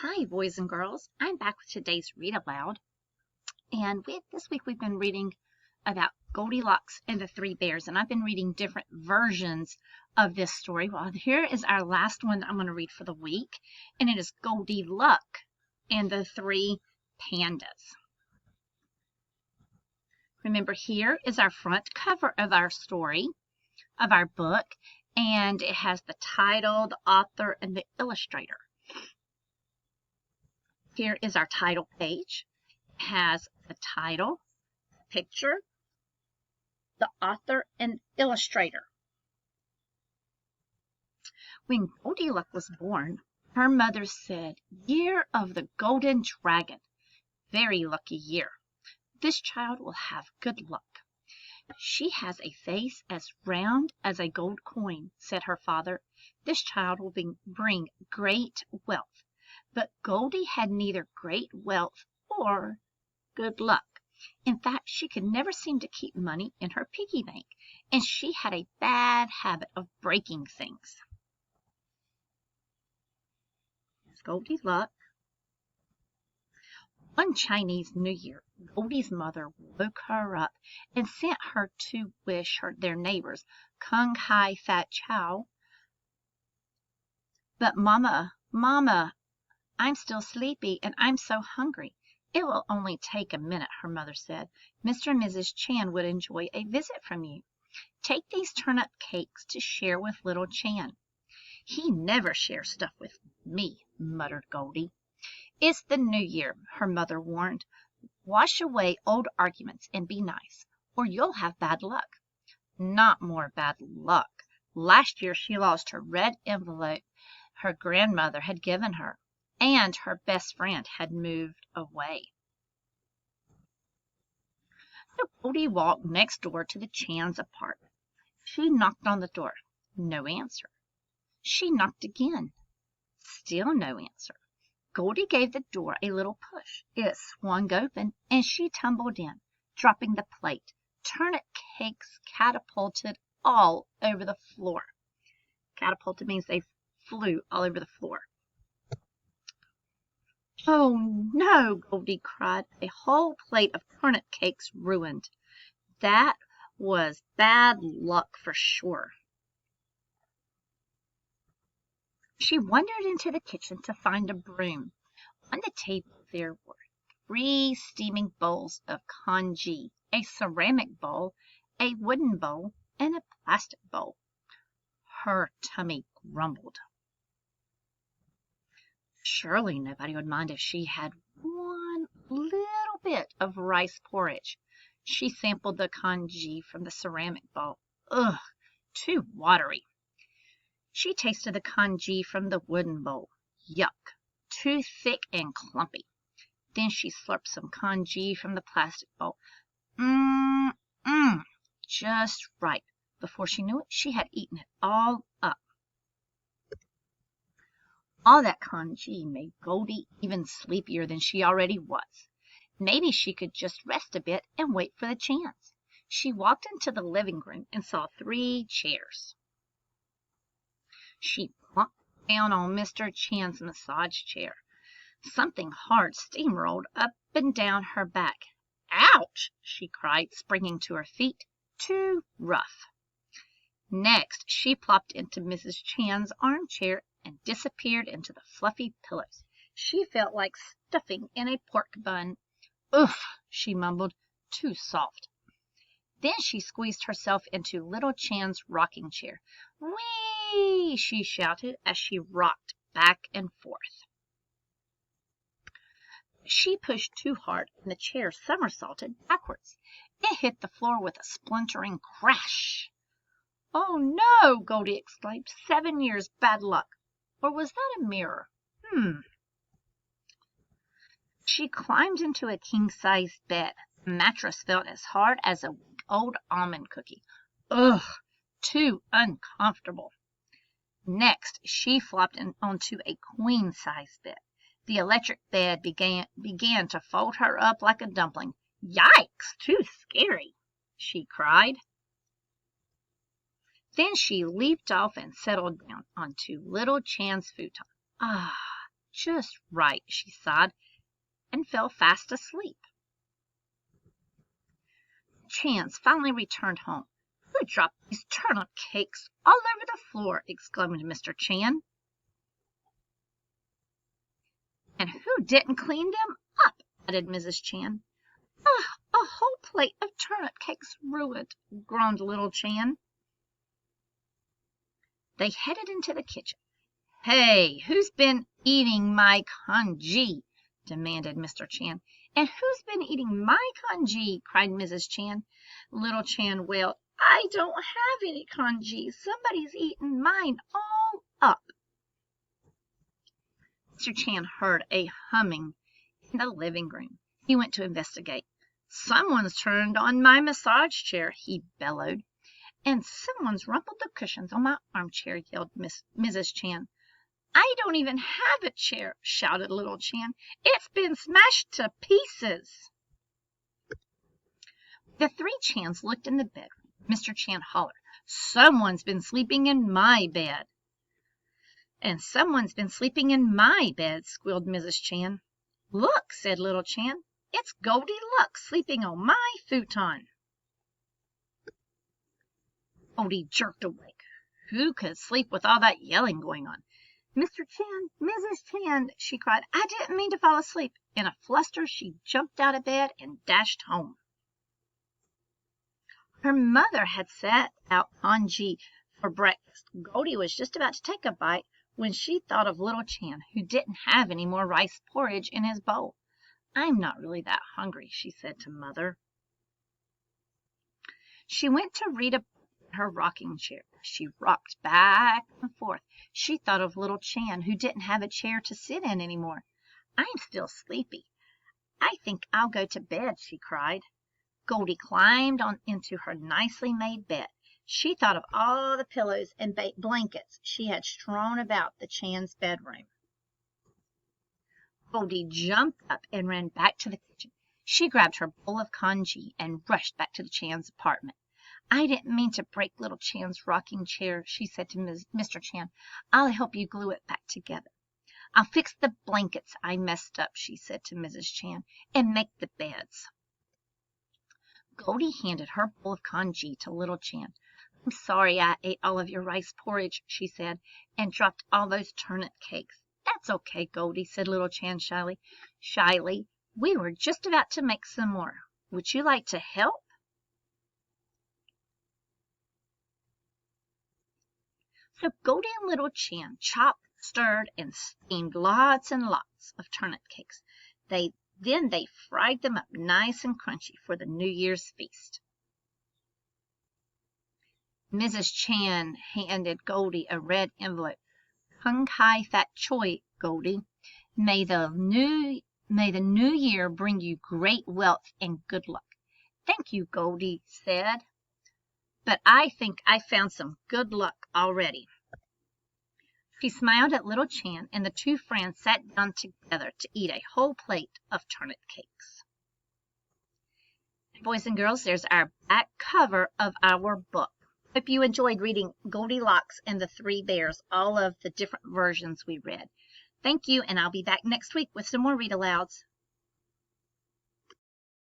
Hi, boys and girls. I'm back with today's Read Aloud. And this week we've been reading about Goldilocks and the Three Bears. And I've been reading different versions of this story. Well, here is our last one that I'm going to read for the week. And it is Goldilocks and the Three Pandas. Remember, here is our front cover of our story, of our book. And it has the title, the author, and the illustrator. Here is our title page. It has the title, picture, the author, and illustrator. When Goldilocks was born, her mother said, "Year of the Golden Dragon. Very lucky year. This child will have good luck." "She has a face as round as a gold coin," said her father. "This child will bring great wealth." But Goldie had neither great wealth or good luck. In fact, she could never seem to keep money in her piggy bank, and she had a bad habit of breaking things. Here's Goldilocks. One Chinese New Year, Goldie's mother woke her up and sent her to wish their neighbors Kung Hai Fat Chow. "But Mama, I'm still sleepy and I'm so hungry." "It will only take a minute," her mother said. "Mr. and Mrs. Chan would enjoy a visit from you. Take these turnip cakes to share with little Chan." "He never shares stuff with me," muttered Goldie. "It's the New Year," her mother warned. "Wash away old arguments and be nice, or you'll have bad luck." Not more bad luck. Last year she lost her red envelope her grandmother had given her, and her best friend had moved away. So Goldie walked next door to the Chan's apartment. She knocked on the door. No answer. She knocked again. Still no answer. Goldie gave the door a little push. It swung open, and she tumbled in, dropping the plate. Turnip cakes catapulted all over the floor. Catapulted means they flew all over the floor. "Oh no!" Goldie cried. "A whole plate of turnip cakes ruined. That was bad luck for sure." She wandered into the kitchen to find a broom. On the table there were 3 steaming bowls of congee, a ceramic bowl, a wooden bowl, and a plastic bowl. Her tummy grumbled. Surely nobody would mind if she had one little bit of rice porridge. She sampled the congee from the ceramic bowl. Ugh, too watery. She tasted the congee from the wooden bowl. Yuck, too thick and clumpy. Then she slurped some congee from the plastic bowl. Just right. Before she knew it, she had eaten it all up. All that congee made Goldie even sleepier than she already was. Maybe she could just rest a bit and wait for the chance. She walked into the living room and saw 3 chairs. She plumped down on Mr. Chan's massage chair. Something hard steamrolled up and down her back. "Ouch!" she cried, springing to her feet. Too rough. Next, she plopped into Mrs. Chan's armchair and disappeared into the fluffy pillows. She felt like stuffing in a pork bun. "Oof!" she mumbled. "Too soft." Then she squeezed herself into little Chan's rocking chair. "Whee!" she shouted as she rocked back and forth. She pushed too hard and the chair somersaulted backwards. It hit the floor with a splintering crash. "Oh no!" Goldie exclaimed. 7 years bad luck. Or was that a mirror? She climbed into a king-sized bed. The mattress felt as hard as a old almond cookie. Ugh! Too uncomfortable. Next, she flopped onto a queen-sized bed. The electric bed began to fold her up like a dumpling. "Yikes! Too scary!" she cried. Then she leaped off and settled down onto little Chan's futon. Ah, just right," she sighed, and fell fast asleep. The Chans finally returned home. "Who dropped these turnip cakes all over the floor?" exclaimed Mr. Chan. "And who didn't clean them up?" added Mrs. Chan. "Ah, a whole plate of turnip cakes ruined," groaned little Chan. They headed into the kitchen. "Hey, who's been eating my congee?" demanded Mr. Chan. "And who's been eating my congee?" cried Mrs. Chan. Little Chan wailed, "I don't have any congee. Somebody's eaten mine all up." Mr. Chan heard a humming in the living room. He went to investigate. "Someone's turned on my massage chair," he bellowed. "And someone's rumpled the cushions on my armchair," yelled Mrs. Chan. "I don't even have a chair," shouted little Chan. "It's been smashed to pieces." The three Chans looked in the bedroom. Mr. Chan hollered, "Someone's been sleeping in my bed." "And someone's been sleeping in my bed," squealed Mrs. Chan. "Look," said little Chan, "it's Goldilocks sleeping on my futon." Goldie jerked awake. Who could sleep with all that yelling going on? "Mr. Chan, Mrs. Chan," she cried, "I didn't mean to fall asleep." In a fluster, she jumped out of bed and dashed home. Her mother had set out congee for breakfast. Goldie was just about to take a bite when she thought of little Chan, who didn't have any more rice porridge in his bowl. "I'm not really that hungry," she said to Mother. She went to read a book in her rocking chair. She rocked back and forth. She thought of little Chan, who didn't have a chair to sit in any more. "I'm still sleepy. I think I'll go to bed," she cried. Goldie climbed on into her nicely made bed. She thought of all the pillows and blankets she had strewn about the Chan's bedroom. Goldie jumped up and ran back to the kitchen. She grabbed her bowl of congee and rushed back to the Chan's apartment. "I didn't mean to break little Chan's rocking chair," she said to Mr. Chan. "I'll help you glue it back together." "I'll fix the blankets I messed up," she said to Mrs. Chan, "and make the beds." Goldie handed her bowl of congee to little Chan. "I'm sorry I ate all of your rice porridge," she said, "and dropped all those turnip cakes." "That's okay, Goldie," said little Chan shyly. "We were just about to make some more. Would you like to help?" So Goldie and little Chan chopped, stirred, and steamed lots and lots of turnip cakes. Then they fried them up nice and crunchy for the New Year's feast. Mrs. Chan handed Goldie a red envelope. "Kung Kai Fat Choi, Goldie. May the new year bring you great wealth and good luck." "Thank you," Goldie said, "but I think I found some good luck already." She smiled at little Chan, and the two friends sat down together to eat a whole plate of turnip cakes. Boys and girls, there's our back cover of our book. Hope you enjoyed reading Goldilocks and the Three Bears, all of the different versions we read. Thank you, and I'll be back next week with some more read-alouds.